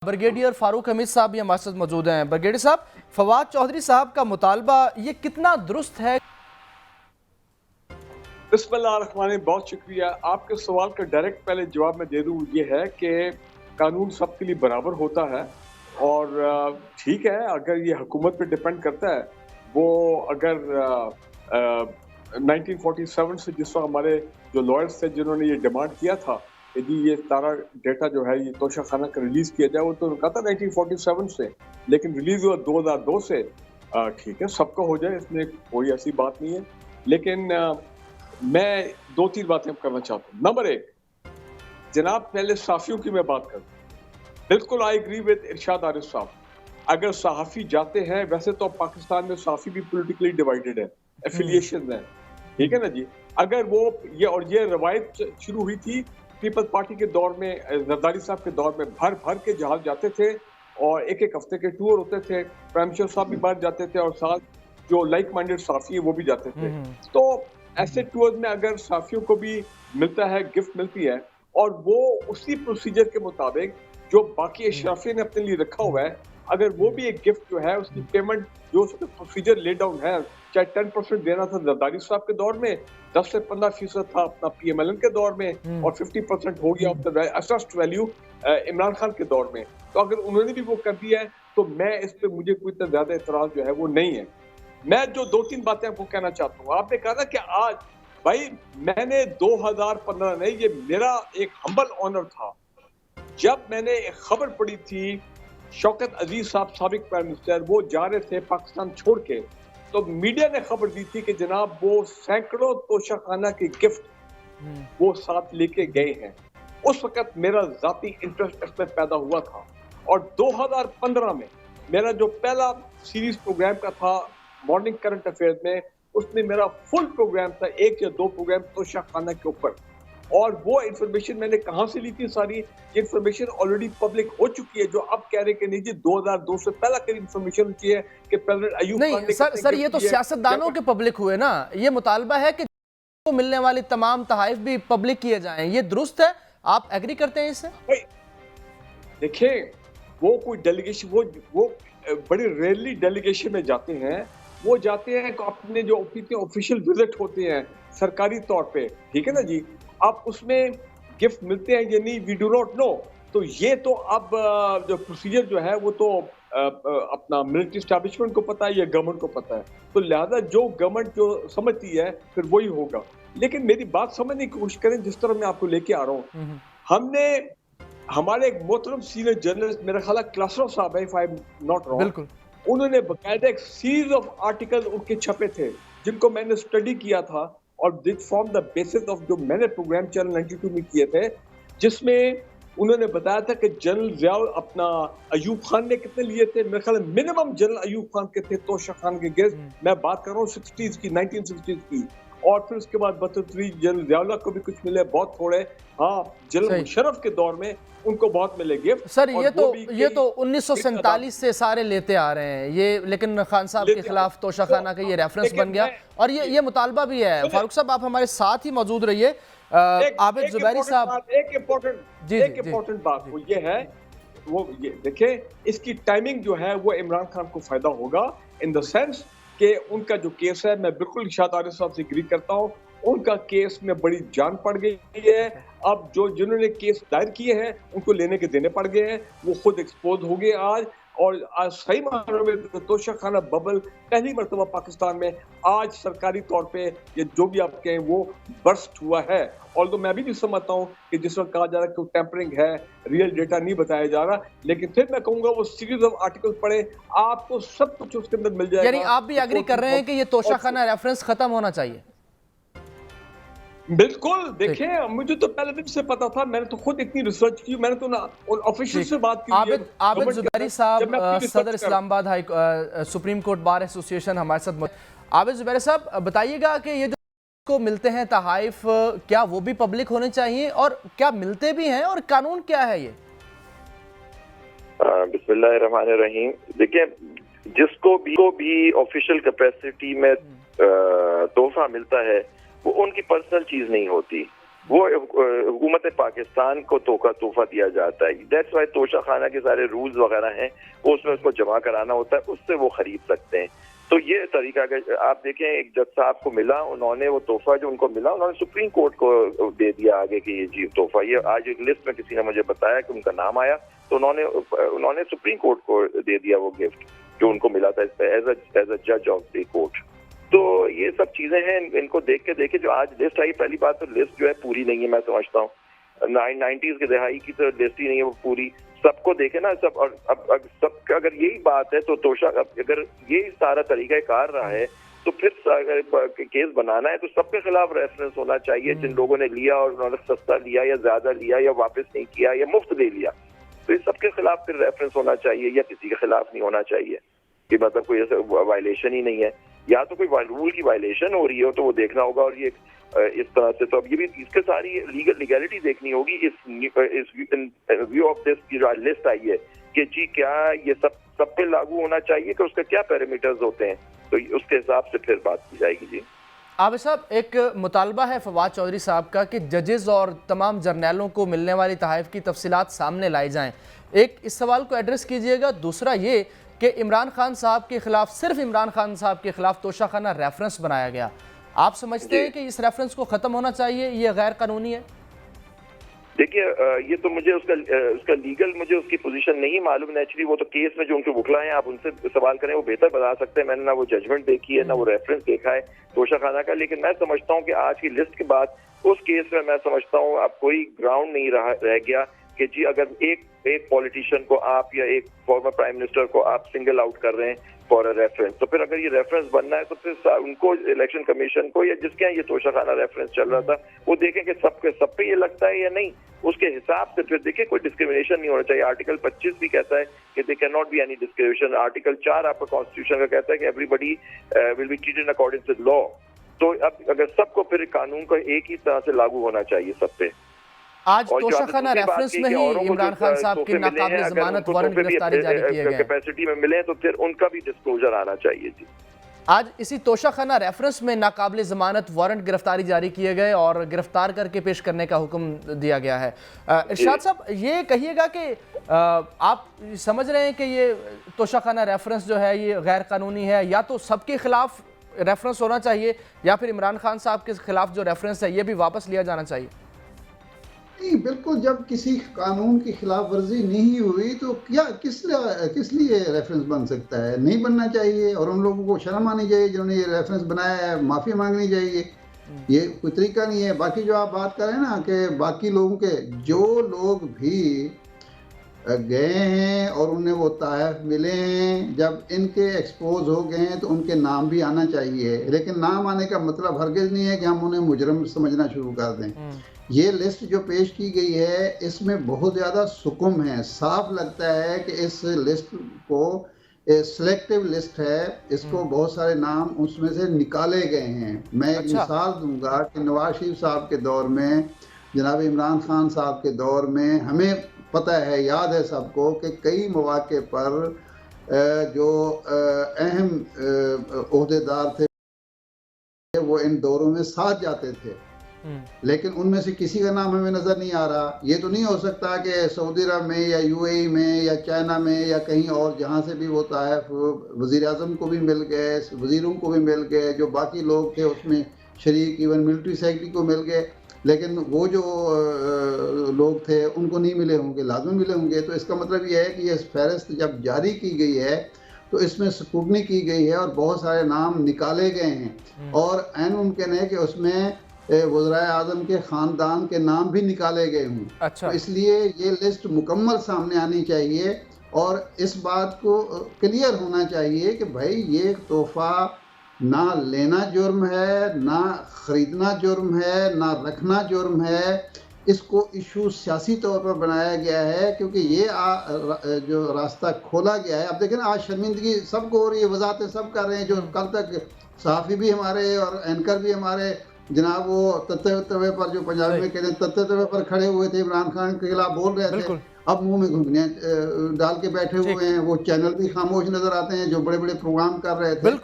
Brigadier Farooq Hamid साहब ये हमारे साथ मौजूद हैं। ब्रिगेडियर साहब, फवाद चौधरी साहब का मुतालबा ये कितना दुरुस्त है? बिस्मिल्लाहिर्रहमानिर्रहीम, बहुत शुक्रिया। आपके सवाल का डायरेक्ट पहले जवाब मैं दे दूं, ये है कि कानून सबके लिए बराबर होता है और ठीक है, अगर ये हुकूमत पे डिपेंड करता है। वो अगर 1947 से जिस वक्त हमारे जो लॉयर्स थे जिन्होंने ये डिमांड किया था कि जी ये सारा डेटा जो है ये तोशा खाना का रिलीज किया जाए, वो तो कहा था 1947 से, लेकिन रिलीज हुआ 2002 से। ठीक है, सबका हो जाए, इसमें कोई ऐसी बात नहीं है। लेकिन मैं दो तीन बातें करना चाहता हूँ। नंबर एक, जनाब पहले सहाफियों की मैं बात करूँ, बिल्कुल आई एग्री विद इरशाद आरिफ साहब। अगर सहाफी जाते हैं, वैसे तो पाकिस्तान में सहाफी भी पॉलिटिकली डिवाइडेड है, एफिलिएशन है, ठीक है ना जी। अगर वो ये रवायत शुरू हुई थी पीपल्स पार्टी के दौर में, जरदारी साहब के दौर में, भर भर के जहाज जाते थे और एक एक हफ्ते के टूर होते थे। प्राइम मिनिस्टर साहब भी बाहर जाते थे और साथ जो लाइक माइंडेड सहाफी है वो भी जाते थे। तो ऐसे टूर में अगर सहाफियों को भी मिलता है, गिफ्ट मिलती है, और वो उसी प्रोसीजर के मुताबिक जो बाकी अशराफिया ने अपने लिए रखा हुआ है, अगर वो भी एक गिफ्ट जो है उसकी पेमेंट जो उसका प्रोसीजर ले डाउन है, चाहे 10% देना था जरदारी साहब के दौर में, 10 से 15% था अपना PMLN के दौर में, और 50% हो गया of the assessed value Imran Khan के दौर में। तो अगर उन्होंने भी वो कर दिया है तो मैं इस पे, मुझे कोई इतना ज्यादा एतराज जो है वो नहीं है। मैं जो दो तीन बातें आपको कहना चाहता हूँ, आपने कहा ना कि आज भाई मैंने 2015 में, ये मेरा एक हम्बल ऑनर था, जब मैंने एक खबर पढ़ी थी शौकत अजीज साहब साबिक प्राइम मिनिस्टर, वो जा रहे थे पाकिस्तान छोड़ के, तो मीडिया ने खबर दी थी कि जनाब वो सैकड़ों तोशाखाना के गिफ्ट वो साथ लेके गए हैं। उस वक्त मेरा जाती इंटरेस्ट इसमें पैदा हुआ था, और 2015 में मेरा जो पहला सीरीज प्रोग्राम का था मॉर्निंग करंट अफेयर्स में, उसमें मेरा फुल प्रोग्राम था, 1 या 2 प्रोग्राम तोशाखाना के ऊपर। और वो इंफॉर्मेशन मैंने कहां से ली थी? सारी इंफॉर्मेशन ऑलरेडी पब्लिक हो चुकी है। जो अब कह रहे कि नहीं जी 2002 से पहला करीब इंफॉर्मेशन होती है कि प्रेसिडेंट अयूब खान नहीं सर, ये तो सियासतदानों के पब्लिक हुए ना। ये मुतालबा है कि को मिलने वाली तमाम तहाइफ भी पब्लिक किए जाएं, ये दुरुस्त है? आप एग्री करते हैं इससे? देखिए, वो कोई डेलीगेशन, वो बड़ी रेयरली डेलीगेशन में जाते हैं। वो जाते हैं अपने जो ऑफिशियल विजिट होते हैं सरकारी तौर पे, ठीक है ना जी। आप उसमें गिफ्ट मिलते हैं या नहीं, वी डू नॉट नो। तो ये तो अब जो प्रोसीजर जो है वो तो अपना मिलिट्री एस्टैब्लिशमेंट को पता है या गवर्नमेंट को पता है। तो लिहाजा जो गवर्नमेंट जो समझती है फिर वही होगा। लेकिन मेरी बात समझने की कोशिश करें, जिस तरह मैं आपको लेके आ रहा हूँ। हमने, हमारे एक मोहतरम सीनियर जर्नलिस्ट, मेरा ख्याल क्लासरो साहब है, if I am not wrong, उन्होंने बकायदा एक सीरीज ऑफ आर्टिकल उनके छपे थे जिनको मैंने स्टडी किया था, और this form the basis of जो मैंने प्रोग्राम चैनल 92 में किए थे, जिसमें उन्होंने बताया था कि जनरल जियाउल अपना अयूब खान ने कितने लिए थे। मेरे ख्याल मिनिमम जनरल अयूब खान के थे तोशा खान के गिफ्ट। मैं बात कर रहा हूँ 60s की, 1960s की। और फिर उसके बाद 32 जनरल जियाउल्लाह को भी कुछ मिले, बहुत थोड़े। हाँ, जनरल मुशर्रफ के दौर में उनको बहुत मिले गिफ्ट। सर ये तो 1947 से सारे लेते आ रहे हैं ये, लेकिन खान साहब के खिलाफ तोशाखाना का ये रेफरेंस बन गया, और ये मुतालबा भी है। फारूक साहब, आप हमारे साथ ही मौजूद रहिए। आबिद जुबैरी साहब, एक इम्पोर्टेंट बात वो ये है, वो ये देखें, इसकी टाइमिंग जो है वो इमरान खान को फायदा होगा, इन द सेंस कि उनका जो केस है, मैं बिल्कुल इरशाद आरिफ साहब से एग्री करता हूँ, उनका केस में बड़ी जान पड़ गई है। अब जो जिन्होंने केस दायर किए हैं उनको लेने के देने पड़ गए हैं, वो खुद एक्सपोज हो गए आज। और आज सही मायनों में तोशाखाना बबल पहली मर्तबा पाकिस्तान में आज सरकारी तौर पे, ये जो भी आप कहें, वो बर्स्ट हुआ है। और तो मैं भी समझता हूँ कि जिस वक्त कहा जा रहा है कि टेम्परिंग है, रियल डेटा नहीं बताया जा रहा, लेकिन फिर मैं कहूंगा वो सीरीज ऑफ आर्टिकल पढ़े, आपको सब कुछ उसके अंदर मिल जाएगा। यानी आप भी एग्री कर रहे हैं कि ये तोशाखाना रेफरेंस खत्म होना चाहिए? बिल्कुल। देखें, मुझे तो पहले दिन से पता था, मैंने तो खुद इतनी रिसर्च की, मैंने तो ना ऑफिशियल से बात की। आबिद जुबैरी साहब, सदर Islamabad high supreme court bar association, हमारे साथ। आबिद जुबैरी साहब, बताइएगा कि ये जो को मिलते हैं तहाइफ, क्या वो भी पब्लिक होने चाहिए, और क्या मिलते भी हैं, और कानून क्या है ये? बिस्मिल्लाहिर्रहमानिर्रहीम। देखिए, जिसको भी ऑफिशियल कैपेसिटी में तोहफा मिलता है, वो उनकी पर्सनल चीज नहीं होती। वो हुकूमत पाकिस्तान को तोहफा दिया जाता है। दैट्स वाई तोशा खाना के सारे रूल्स वगैरह हैं, वो उसमें उसको जमा कराना होता है, उससे वो खरीद सकते हैं। तो ये तरीका अगर आप देखें, एक जज साहब को मिला, उन्होंने वो तोहफा जो उनको मिला, उन्होंने सुप्रीम कोर्ट को दे दिया आगे कि ये जी तोहफा, ये आज एक लिस्ट में किसी ने मुझे बताया कि उनका नाम आया, तो उन्होंने सुप्रीम कोर्ट को दे दिया वो गिफ्ट जो उनको मिला था एज अ जज ऑफ द कोर्ट। तो ये सब चीजें हैं, इनको देख के जो आज लिस्ट आई, पहली बात तो लिस्ट जो है पूरी नहीं है, मैं समझता हूँ 90s के दहाई की तो लिस्ट ही नहीं है वो पूरी, सबको देखे ना सब। और अब सब अगर यही बात है तो तोशा, अगर यही सारा तरीका कार रहा है तो फिर अगर केस बनाना है तो सबके खिलाफ रेफरेंस होना चाहिए, जिन लोगों ने लिया और उन्होंने सस्ता लिया या ज्यादा लिया या वापस नहीं किया या मुफ्त ले लिया, तो इस सबके खिलाफ फिर रेफरेंस होना चाहिए, या किसी के खिलाफ नहीं होना चाहिए कि मतलब कोई ऐसा वायलेशन ही नहीं है, या तो कोई रूल की वायलेशन हो रही हो तो वो देखना होगा। और ये इस तरह से तो अब ये भी इसके सारी लीगलिटी देखनी होगी इस व्यू ऑफ दिस की जो लिस्ट आई है कि जी क्या ये सब पे लागू होना चाहिए, कि उसका क्या पैरामीटर्स होते हैं, तो उसके हिसाब से फिर बात की जाएगी। जी आबिद साहब, एक मुतालबा है फवाद चौधरी साहब का कि जजेस और तमाम जर्नैलों को मिलने वाली तहफ़ की तफसीलात सामने लाई जाएं। एक इस सवाल को एड्रेस कीजिएगा। दूसरा ये कि इमरान खान साहब के खिलाफ, सिर्फ इमरान खान साहब के खिलाफ तोशाखाना रेफरेंस बनाया गया, आप समझते हैं कि इस रेफरेंस को ख़त्म होना चाहिए, ये गैर कानूनी है? देखिए, ये तो मुझे उसका लीगल मुझे उसकी पोजीशन नहीं मालूम। नेचुरली वो तो केस में जो उनके वकला हैं, आप उनसे सवाल करें, वो बेहतर बता सकते हैं। मैंने ना वो जजमेंट देखी है, ना वो रेफरेंस देखा है तोशाखाना का, लेकिन मैं समझता हूँ कि आज की लिस्ट के बाद उस केस में मैं समझता हूँ अब कोई ग्राउंड नहीं रह गया कि जी अगर एक पॉलिटिशियन को आप या एक फॉर्मर प्राइम मिनिस्टर को आप सिंगल आउट कर रहे हैं फॉर अ रेफरेंस, तो फिर अगर ये रेफरेंस बनना है तो फिर उनको इलेक्शन कमीशन को या जिसके यहाँ ये तोशाखाना रेफरेंस चल रहा था वो देखें कि सब पे ये लगता है या नहीं, उसके हिसाब से फिर देखें कोई डिस्क्रिमिनेशन नहीं होना चाहिए। आर्टिकल 25 भी कहता है कि they can not be any discrimination. Article 4 आपका कॉन्स्टिट्यूशन का कहता है कि everybody will be treated in according with law. तो अब अगर सबको फिर कानून को एक ही तरह से लागू होना चाहिए सब पे। आज तोशाखाना रेफरेंस में ही इमरान खान साहब की नाकाबिल जमानत वारंट गिरफ्तारी जारी किए गए, कैपेसिटी में मिले तो फिर उनका भी डिस्क्लोजर आना चाहिए। जी आज इसी तोशाखाना रेफरेंस में नाकाबिल जमानत वारंट गिरफ्तारी जारी किए गए और गिरफ्तार करके पेश करने का हुक्म दिया गया है। इरशाद साहब, ये कहिएगा कि आप समझ रहे हैं कि ये तोशाखाना रेफरेंस जो है ये गैर कानूनी है, या तो सबके खिलाफ रेफरेंस होना चाहिए या फिर इमरान खान साहब के खिलाफ जो रेफरेंस है ये भी वापस लिया जाना चाहिए? नहीं, बिल्कुल, जब किसी कानून की खिलाफ वर्जी नहीं हुई तो क्या किस लिए रेफरेंस बन सकता है? नहीं बनना चाहिए, और उन लोगों को शर्म आनी चाहिए जिन्होंने ये रेफरेंस बनाया है, माफ़ी मांगनी चाहिए। ये कोई तरीका नहीं है। बाकी जो आप बात करें ना कि बाकी लोगों के, जो लोग भी गए हैं और उन्हें वो तहफ़ मिले हैं, जब इनके एक्सपोज हो गए हैं तो उनके नाम भी आना चाहिए, लेकिन नाम आने का मतलब हरगिज़ नहीं है कि हम उन्हें मुजरम समझना शुरू कर दें। ये लिस्ट जो पेश की गई है इसमें बहुत ज़्यादा सुकुम है। साफ लगता है कि इस लिस्ट को सिलेक्टिव लिस्ट है, इसको बहुत सारे नाम उसमें से निकाले गए हैं। मैं एक मिसाल दूंगा कि नवाज शरीफ साहब के दौर में, जनाब इमरान खान साहब के दौर में, हमें पता है, याद है सबको कि कई मौके पर जो अहम ओहदेदार थे वो इन दौरों में साथ जाते थे, लेकिन उनमें से किसी का नाम हमें नज़र नहीं आ रहा। ये तो नहीं हो सकता कि सऊदी अरब में या यूएई में या चाइना में या कहीं और जहाँ से भी वो तहफ़ वज़ीर आज़म को भी मिल गए, वज़ीरों को भी मिल गए, जो बाकी लोग थे उसमें शरीक, इवन मिलिट्री सेक्रेटरी को मिल गए, लेकिन वो जो लोग थे उनको नहीं मिले होंगे, लाजमी मिले होंगे। तो इसका मतलब ये है कि ये फहरिस्त जब जारी की गई है तो इसमें स्क्रूटनी की गई है और बहुत सारे नाम निकाले गए हैं, और ऐन मुमकिन है कि उसमें वज़ीर आज़म के ख़ानदान के नाम भी निकाले गए हों। अच्छा। तो इसलिए ये लिस्ट मुकम्मल सामने आनी चाहिए और इस बात को क्लियर होना चाहिए कि भाई ये तोहफ़ा ना लेना जुर्म है, ना ख़रीदना जुर्म है, ना रखना जुर्म है। इसको इशू सियासी तौर पर बनाया गया है क्योंकि ये जो रास्ता खोला गया है। अब देखें ना, आज शर्मिंदगी सबको हो रही है, वजाहतें सब कर रहे हैं। जो कल तक सहाफ़ी भी हमारे और एंकर भी हमारे जनाब वो तत्ते तवे पर, जो पंजाबी में कहते हैं तत्ते तवे पर खड़े हुए थे, इमरान खान के खिलाफ बोल रहे थे, अब मुंह में घुंघनियां डाल के बैठे हुए हैं। वो चैनल भी खामोश नजर आते हैं जो बड़े बड़े प्रोग्राम कर रहे थे।